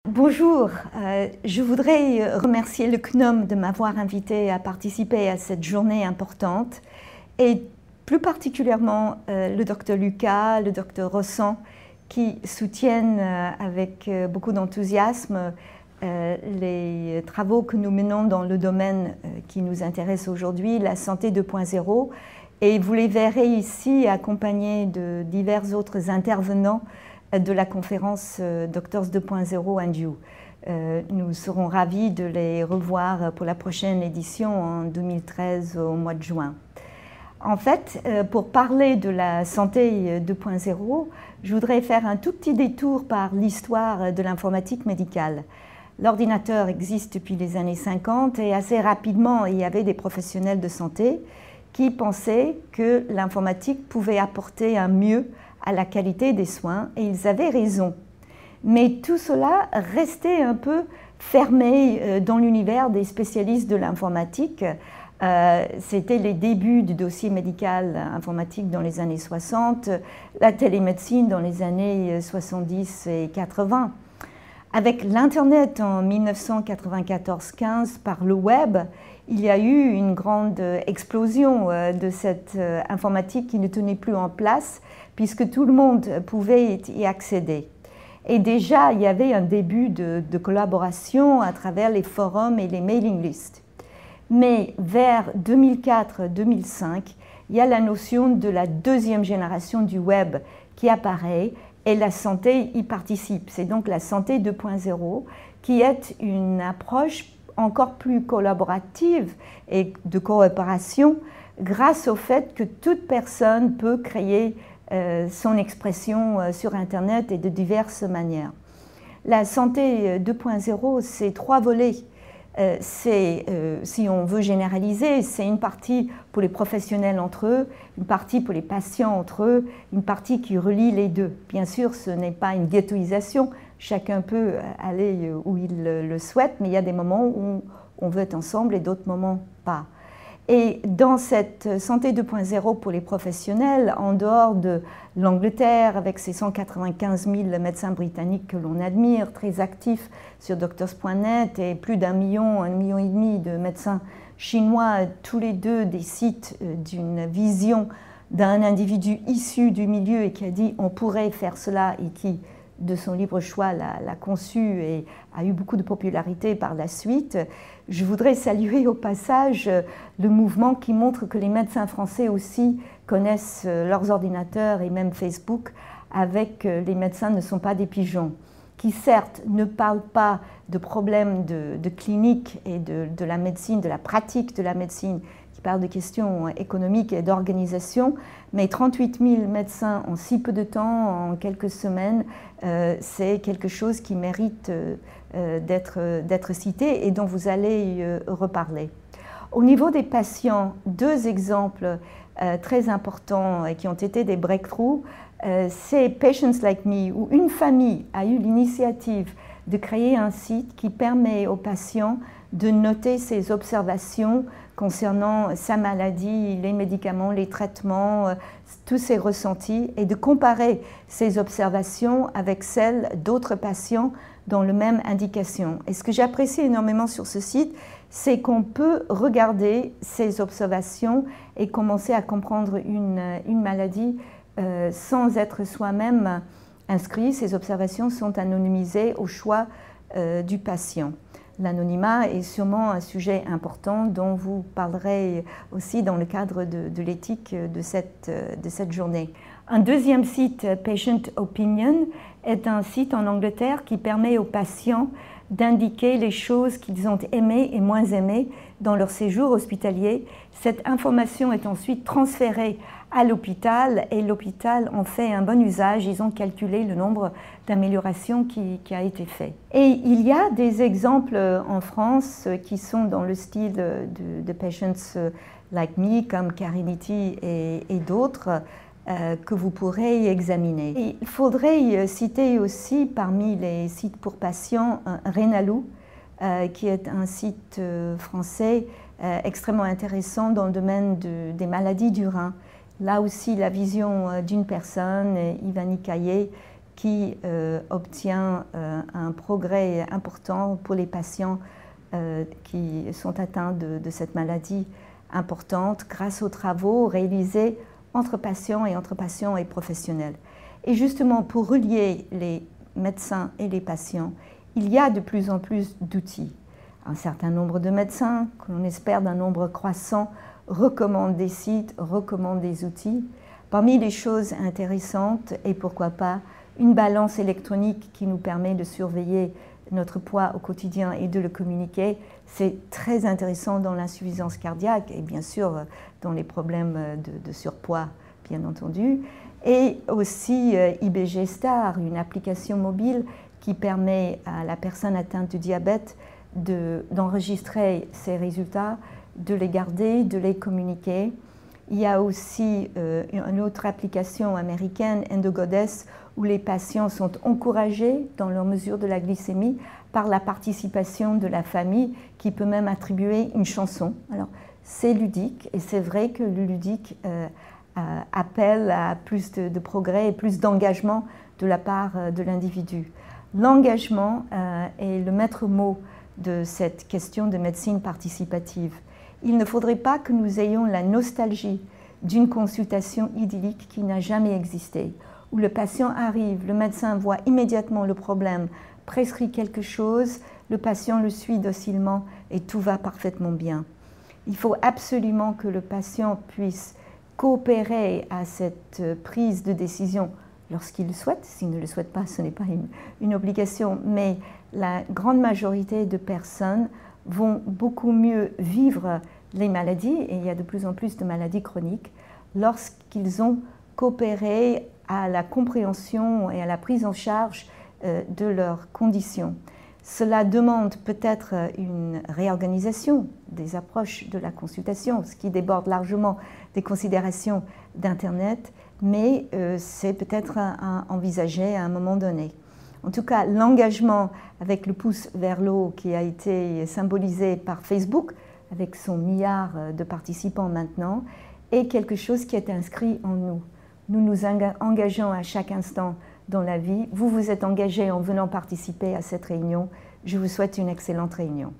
Bonjour, je voudrais remercier le CNOM de m'avoir invité à participer à cette journée importante et plus particulièrement le Dr Lucas, le Dr Rossan qui soutiennent avec beaucoup d'enthousiasme les travaux que nous menons dans le domaine qui nous intéresse aujourd'hui, la santé 2.0, et vous les verrez ici accompagnés de divers autres intervenants de la conférence Doctors 2.0 and You. Nous serons ravis de les revoir pour la prochaine édition en 2013 au mois de juin. En fait, pour parler de la santé 2.0, je voudrais faire un tout petit détour par l'histoire de l'informatique médicale. L'ordinateur existe depuis les années 50 et assez rapidement, il y avait des professionnels de santé qui pensaient que l'informatique pouvait apporter un mieux à la qualité des soins, et ils avaient raison. Mais tout cela restait un peu fermé dans l'univers des spécialistes de l'informatique. C'était les débuts du dossier médical informatique dans les années 60, la télémédecine dans les années 70 et 80. Avec l'Internet en 1994-15 par le web, il y a eu une grande explosion de cette informatique qui ne tenait plus en place puisque tout le monde pouvait y accéder. Et déjà, il y avait un début de collaboration à travers les forums et les mailing lists. Mais vers 2004-2005, il y a la notion de la deuxième génération du web qui apparaît et la santé y participe. C'est donc la santé 2.0 qui est une approche encore plus collaborative et de coopération grâce au fait que toute personne peut créer son expression sur Internet et de diverses manières. La santé 2.0, c'est trois volets. Si on veut généraliser, c'est une partie pour les professionnels entre eux, une partie pour les patients entre eux, une partie qui relie les deux. Bien sûr, ce n'est pas une ghettoisation, chacun peut aller où il le souhaite, mais il y a des moments où on veut être ensemble et d'autres moments pas. Et dans cette santé 2.0 pour les professionnels, en dehors de l'Angleterre, avec ses 195 000 médecins britanniques que l'on admire, très actifs sur doctors.net, et plus d'1 million, 1,5 million de médecins chinois, tous les deux des sites d'une vision d'un individu issu du milieu et qui a dit on pourrait faire cela et qui, de son libre choix, l'a conçu et a eu beaucoup de popularité par la suite. Je voudrais saluer au passage le mouvement qui montre que les médecins français aussi connaissent leurs ordinateurs et même Facebook avec les médecins ne sont pas des pigeons, qui certes ne parlent pas de problèmes de clinique et de la médecine, de la pratique de la médecine, qui parlent de questions économiques et d'organisation, mais 38 000 médecins en si peu de temps, en quelques semaines, c'est quelque chose qui mérite d'être cité et dont vous allez reparler. Au niveau des patients, deux exemples très importants qui ont été des breakthroughs, c'est Patients Like Me, où une famille a eu l'initiative de créer un site qui permet aux patients de noter ses observations concernant sa maladie, les médicaments, les traitements, tous ses ressentis, et de comparer ces observations avec celles d'autres patients dans la même indication. Et ce que j'apprécie énormément sur ce site, c'est qu'on peut regarder ces observations et commencer à comprendre une maladie sans être soi-même inscrit. Ces observations sont anonymisées au choix du patient. L'anonymat est sûrement un sujet important dont vous parlerez aussi dans le cadre de l'éthique de cette journée. Un deuxième site, Patient Opinion, est un site en Angleterre qui permet aux patients d'indiquer les choses qu'ils ont aimées et moins aimées dans leur séjour hospitalier. Cette information est ensuite transférée à l'hôpital et l'hôpital en fait un bon usage. Ils ont calculé le nombre d'améliorations qui a été fait. Et il y a des exemples en France qui sont dans le style de Patients Like Me, comme Carinity et d'autres, que vous pourrez examiner. Et il faudrait citer aussi parmi les sites pour patients Renalou, qui est un site français extrêmement intéressant dans le domaine des maladies du rein. Là aussi, la vision d'une personne, Ivani Caillé, qui obtient un progrès important pour les patients qui sont atteints de cette maladie importante grâce aux travaux réalisés entre patients et professionnels. Et justement, pour relier les médecins et les patients, il y a de plus en plus d'outils. Un certain nombre de médecins, que l'on espère d'un nombre croissant, recommandent des sites, recommandent des outils. Parmi les choses intéressantes, et pourquoi pas, une balance électronique qui nous permet de surveiller notre poids au quotidien et de le communiquer. C'est très intéressant dans l'insuffisance cardiaque et bien sûr dans les problèmes de surpoids, bien entendu. Et aussi IBG Star, une application mobile qui permet à la personne atteinte de diabète d'enregistrer ses résultats, de les garder, de les communiquer. Il y a aussi une autre application américaine, EndoGoddess, où les patients sont encouragés dans leur mesure de la glycémie par la participation de la famille qui peut même attribuer une chanson. Alors, c'est ludique et c'est vrai que le ludique appelle à plus de progrès et plus d'engagement de la part de l'individu. L'engagement est le maître mot de cette question de médecine participative. Il ne faudrait pas que nous ayons la nostalgie d'une consultation idyllique qui n'a jamais existé, où le patient arrive, le médecin voit immédiatement le problème, prescrit quelque chose, le patient le suit docilement et tout va parfaitement bien. Il faut absolument que le patient puisse coopérer à cette prise de décision lorsqu'il le souhaite. S'il ne le souhaite pas, ce n'est pas une obligation, mais la grande majorité de personnes vont beaucoup mieux vivre les maladies, et il y a de plus en plus de maladies chroniques, lorsqu'ils ont coopéré à la compréhension et à la prise en charge de leurs conditions. Cela demande peut-être une réorganisation des approches de la consultation, ce qui déborde largement des considérations d'Internet, mais c'est peut-être envisagé à un moment donné. En tout cas, l'engagement avec le pouce vers le haut qui a été symbolisé par Facebook, avec son milliard de participants maintenant, est quelque chose qui est inscrit en nous. Nous nous engageons à chaque instant dans la vie. Vous vous êtes engagés en venant participer à cette réunion. Je vous souhaite une excellente réunion.